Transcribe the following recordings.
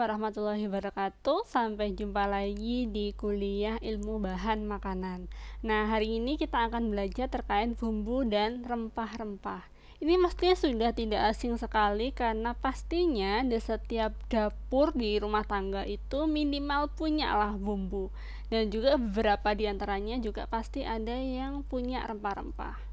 warahmatullahi wabarakatuh. Sampai jumpa lagi di kuliah ilmu bahan makanan. Nah, hari ini kita akan belajar terkait bumbu dan rempah-rempah. Ini mestinya sudah tidak asing sekali karena pastinya di setiap dapur di rumah tangga itu minimal punya lah bumbu. Dan juga beberapa di antaranya juga pasti ada yang punya rempah-rempah.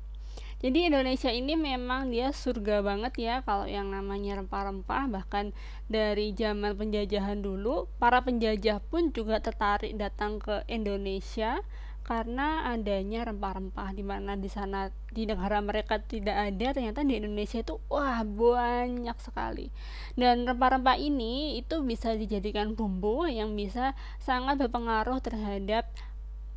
Jadi Indonesia ini memang dia surga banget ya kalau yang namanya rempah-rempah. Bahkan dari zaman penjajahan dulu, para penjajah pun juga tertarik datang ke Indonesia karena adanya rempah-rempah, di mana di sana di negara mereka tidak ada, ternyata di Indonesia itu wah banyak sekali. Dan rempah-rempah ini itu bisa dijadikan bumbu yang bisa sangat berpengaruh terhadap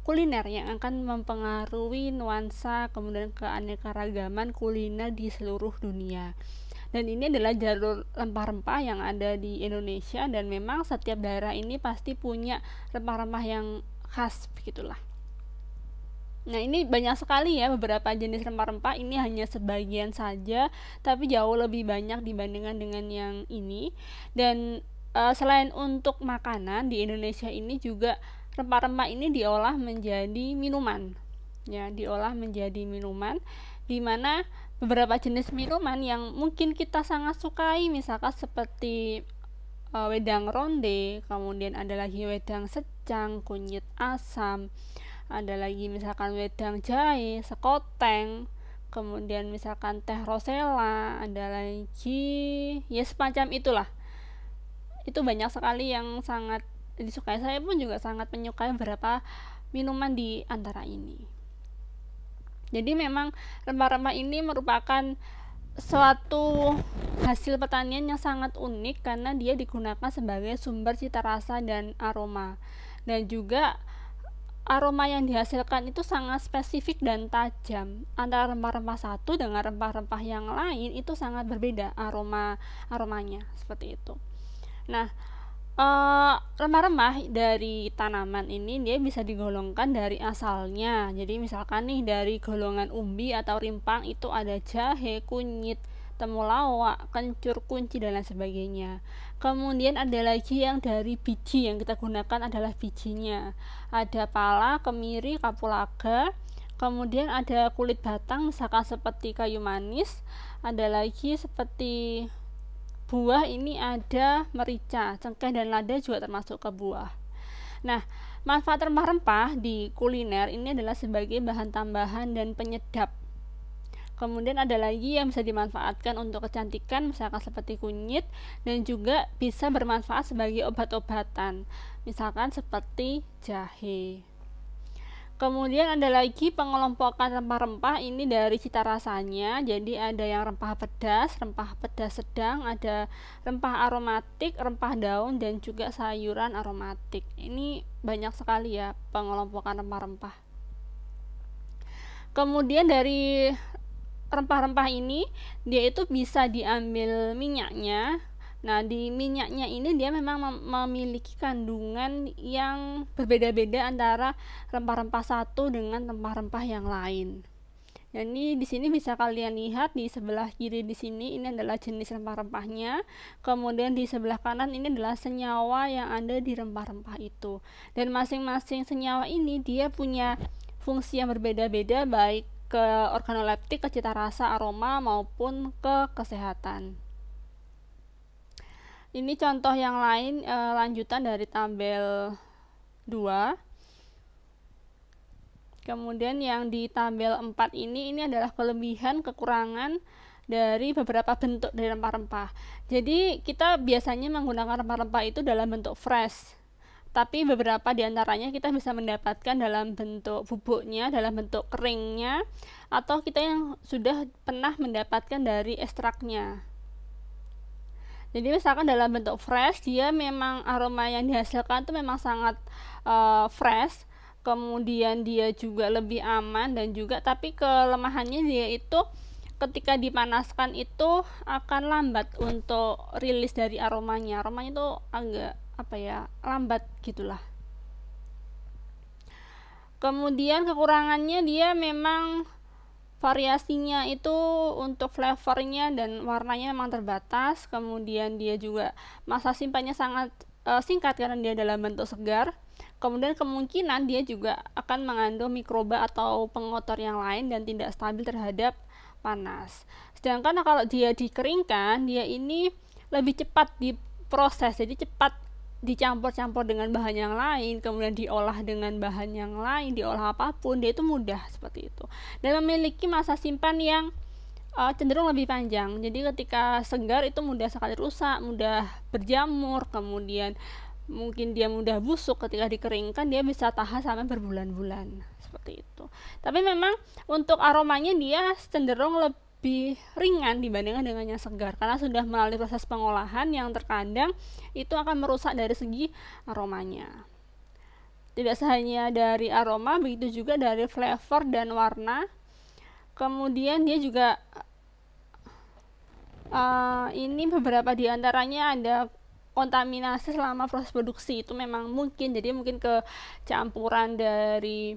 kuliner, yang akan mempengaruhi nuansa kemudian keanekaragaman kuliner di seluruh dunia. Dan ini adalah jalur rempah-rempah yang ada di Indonesia, dan memang setiap daerah ini pasti punya rempah-rempah yang khas begitulah. Nah, ini banyak sekali ya beberapa jenis rempah-rempah, ini hanya sebagian saja tapi jauh lebih banyak dibandingkan dengan yang ini. Dan selain untuk makanan, di Indonesia ini juga rempah-rempah ini diolah menjadi minuman, ya, diolah menjadi minuman, di mana beberapa jenis minuman yang mungkin kita sangat sukai, misalkan seperti wedang ronde, kemudian ada lagi wedang secang, kunyit asam, ada lagi misalkan wedang jahe, sekoteng, kemudian misalkan teh rosella, ada lagi ya semacam itulah. Itu banyak sekali yang sangat disukai. Saya pun juga sangat menyukai beberapa minuman di antara ini. Jadi memang rempah-rempah ini merupakan suatu hasil pertanian yang sangat unik karena dia digunakan sebagai sumber cita rasa dan aroma. Dan juga aroma yang dihasilkan itu sangat spesifik dan tajam. Antara rempah-rempah satu dengan rempah-rempah yang lain itu sangat berbeda aromanya seperti itu. Nah, rempah-rempah dari tanaman ini dia bisa digolongkan dari asalnya. Jadi misalkan nih dari golongan umbi atau rimpang itu ada jahe, kunyit, temulawak, kencur, kunci dan lain sebagainya. Kemudian ada lagi yang dari biji, yang kita gunakan adalah bijinya. Ada pala, kemiri, kapulaga. Kemudian ada kulit batang misalkan seperti kayu manis. Ada lagi seperti buah, ini ada merica, cengkeh dan lada juga termasuk ke buah. Nah, manfaat rempah-rempah di kuliner ini adalah sebagai bahan tambahan dan penyedap. Kemudian ada lagi yang bisa dimanfaatkan untuk kecantikan, misalkan seperti kunyit, dan juga bisa bermanfaat sebagai obat-obatan, misalkan seperti jahe. Kemudian ada lagi pengelompokan rempah-rempah ini dari cita rasanya. Jadi ada yang rempah pedas sedang, ada rempah aromatik, rempah daun, dan juga sayuran aromatik. Ini banyak sekali ya pengelompokan rempah-rempah. Kemudian dari rempah-rempah ini dia itu bisa diambil minyaknya. Nah, di minyaknya ini dia memang memiliki kandungan yang berbeda-beda antara rempah-rempah satu dengan rempah-rempah yang lain. Jadi di sini bisa kalian lihat di sebelah kiri di sini ini adalah jenis rempah-rempahnya. Kemudian di sebelah kanan ini adalah senyawa yang ada di rempah-rempah itu. Dan masing-masing senyawa ini dia punya fungsi yang berbeda-beda, baik ke organoleptik, ke cita rasa, aroma maupun ke kesehatan. Ini contoh yang lain, lanjutan dari tabel 2. Kemudian yang di tabel 4 ini adalah kelebihan kekurangan dari beberapa bentuk dari rempah-rempah. Jadi kita biasanya menggunakan rempah-rempah itu dalam bentuk fresh, tapi beberapa diantaranya kita bisa mendapatkan dalam bentuk bubuknya, dalam bentuk keringnya, atau kita yang sudah pernah mendapatkan dari ekstraknya. Jadi misalkan dalam bentuk fresh, dia memang aroma yang dihasilkan itu memang sangat fresh, kemudian dia juga lebih aman, dan juga tapi kelemahannya dia itu ketika dipanaskan itu akan lambat untuk rilis dari aromanya itu agak lambat gitulah. Kemudian kekurangannya dia memang variasinya itu untuk flavornya dan warnanya memang terbatas. Kemudian dia juga masa simpannya sangat singkat karena dia dalam bentuk segar. Kemudian kemungkinan dia juga akan mengandung mikroba atau pengotor yang lain dan tidak stabil terhadap panas. Sedangkan kalau dia dikeringkan, dia ini lebih cepat diproses, jadi cepat dicampur-campur dengan bahan yang lain, kemudian diolah dengan bahan yang lain, diolah apapun, dia itu mudah seperti itu. Dan memiliki masa simpan yang cenderung lebih panjang. Jadi ketika segar itu mudah sekali rusak, mudah berjamur, kemudian mungkin dia mudah busuk. Ketika dikeringkan dia bisa tahan sampai berbulan-bulan seperti itu. Tapi memang untuk aromanya dia cenderung lebih ringan dibandingkan dengan yang segar karena sudah melalui proses pengolahan yang terkadang itu akan merusak dari segi aromanya. Tidak hanya dari aroma, begitu juga dari flavor dan warna. Kemudian dia juga ini beberapa diantaranya ada kontaminasi selama proses produksi, itu memang mungkin. Jadi mungkin kecampuran dari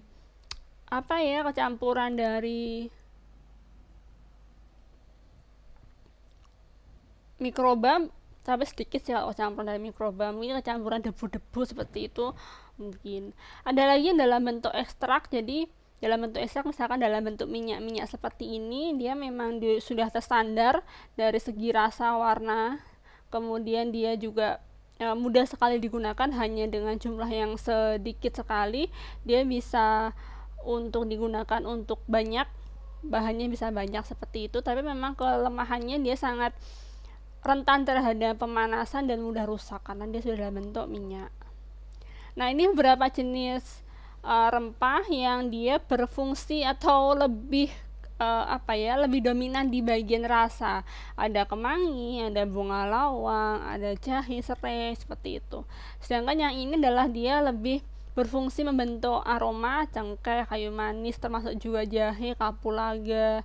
mikroba, tapi sedikit sih kalau campuran dari mikroba, mungkin kecampuran debu-debu seperti itu mungkin. Ada lagi yang dalam bentuk ekstrak. Jadi dalam bentuk ekstrak misalkan dalam bentuk minyak seperti ini, dia memang sudah terstandar dari segi rasa, warna, kemudian dia juga mudah sekali digunakan, hanya dengan jumlah yang sedikit sekali dia bisa untuk digunakan untuk banyak, bahannya bisa banyak seperti itu. Tapi memang kelemahannya dia sangat rentan terhadap pemanasan dan mudah rusak karena dia sudah dalam bentuk minyak. Nah, ini beberapa jenis rempah yang dia berfungsi atau lebih lebih dominan di bagian rasa. Ada kemangi, ada bunga lawang, ada jahe, serai, seperti itu. Sedangkan yang ini adalah dia lebih berfungsi membentuk aroma, cengkeh, kayu manis, termasuk juga jahe, kapulaga.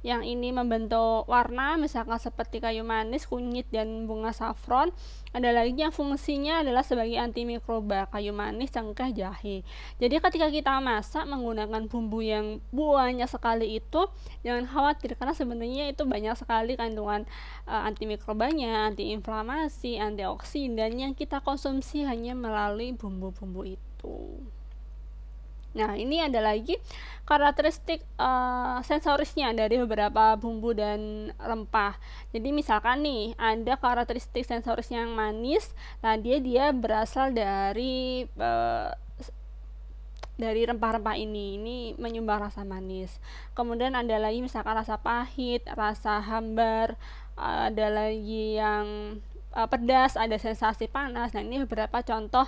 Yang ini membentuk warna, misalkan seperti kayu manis, kunyit, dan bunga saffron. Ada lagi yang fungsinya adalah sebagai antimikroba, kayu manis, cengkeh, jahe. Jadi ketika kita masak menggunakan bumbu yang banyak sekali itu, jangan khawatir karena sebenarnya itu banyak sekali kandungan antimikrobanya, antiinflamasi, antioksidan yang kita konsumsi hanya melalui bumbu-bumbu itu. Nah, ini ada lagi karakteristik sensorisnya dari beberapa bumbu dan rempah. Jadi misalkan nih ada karakteristik sensoris yang manis, nah dia berasal dari rempah-rempah ini menyumbang rasa manis. Kemudian ada lagi misalkan rasa pahit, rasa hambar, ada lagi yang pedas, ada sensasi panas. Nah, ini beberapa contoh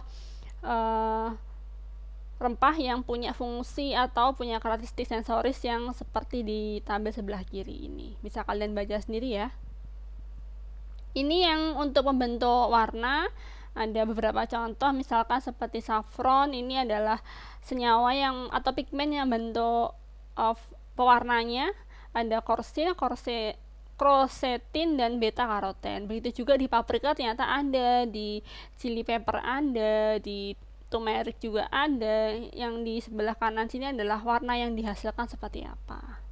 rempah yang punya fungsi atau punya karakteristik sensoris yang seperti di tabel sebelah kiri ini. Bisa kalian baca sendiri ya. Ini yang untuk membentuk warna, ada beberapa contoh misalkan seperti saffron. Ini adalah senyawa yang atau pigmen yang bentuk pewarnanya. Ada quercetin dan beta karoten. Begitu juga di paprika ternyata ada, di chili pepper ada, di turmeric juga ada. Yang di sebelah kanan sini adalah warna yang dihasilkan seperti apa.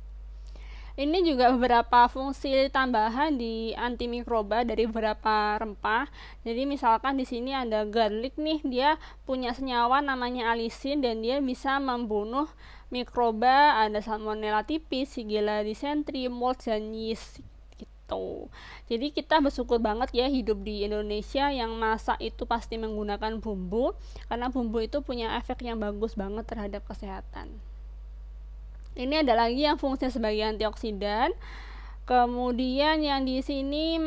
Ini juga beberapa fungsi tambahan di antimikroba dari beberapa rempah. Jadi misalkan di sini ada garlic nih, dia punya senyawa namanya alisin dan dia bisa membunuh mikroba, ada salmonella typhus, shigella dysentery, mold, dan yeast gitu. Jadi kita bersyukur banget ya hidup di Indonesia yang masak itu pasti menggunakan bumbu, karena bumbu itu punya efek yang bagus banget terhadap kesehatan. Ini ada lagi yang fungsinya sebagai antioksidan. Kemudian yang di sini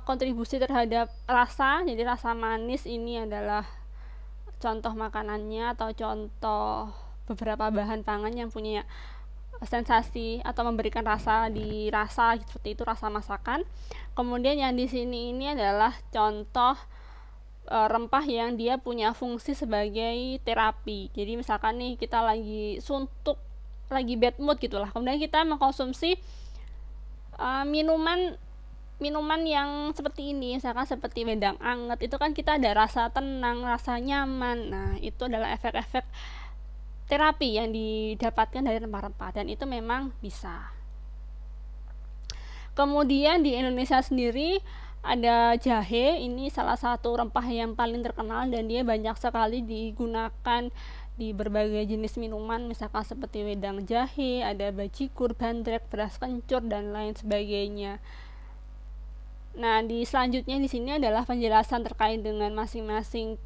kontribusi terhadap rasa. Jadi rasa manis ini adalah contoh makanannya atau contoh beberapa bahan pangan yang punya sensasi atau memberikan rasa di rasa seperti itu, rasa masakan. Kemudian yang di sini ini adalah contoh rempah yang dia punya fungsi sebagai terapi. Jadi misalkan nih kita lagi suntuk, lagi bad mood gitulah, kemudian kita mengkonsumsi minuman yang seperti ini, misalkan seperti wedang anget, itu kan kita ada rasa tenang, rasa nyaman. Nah, itu adalah efek-efek terapi yang didapatkan dari rempah-rempah, dan itu memang bisa. Kemudian di Indonesia sendiri Ada jahe, ini salah satu rempah yang paling terkenal dan dia banyak sekali digunakan di berbagai jenis minuman, misalkan seperti wedang jahe, ada bajigur, bandrek, beras kencur, dan lain sebagainya. Nah, di selanjutnya di sini adalah penjelasan terkait dengan masing-masing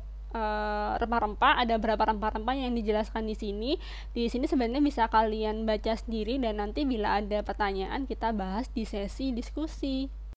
rempah-rempah. Ada berapa rempah-rempah yang dijelaskan di sini. Di sini sebenarnya bisa kalian baca sendiri dan nanti bila ada pertanyaan kita bahas di sesi diskusi.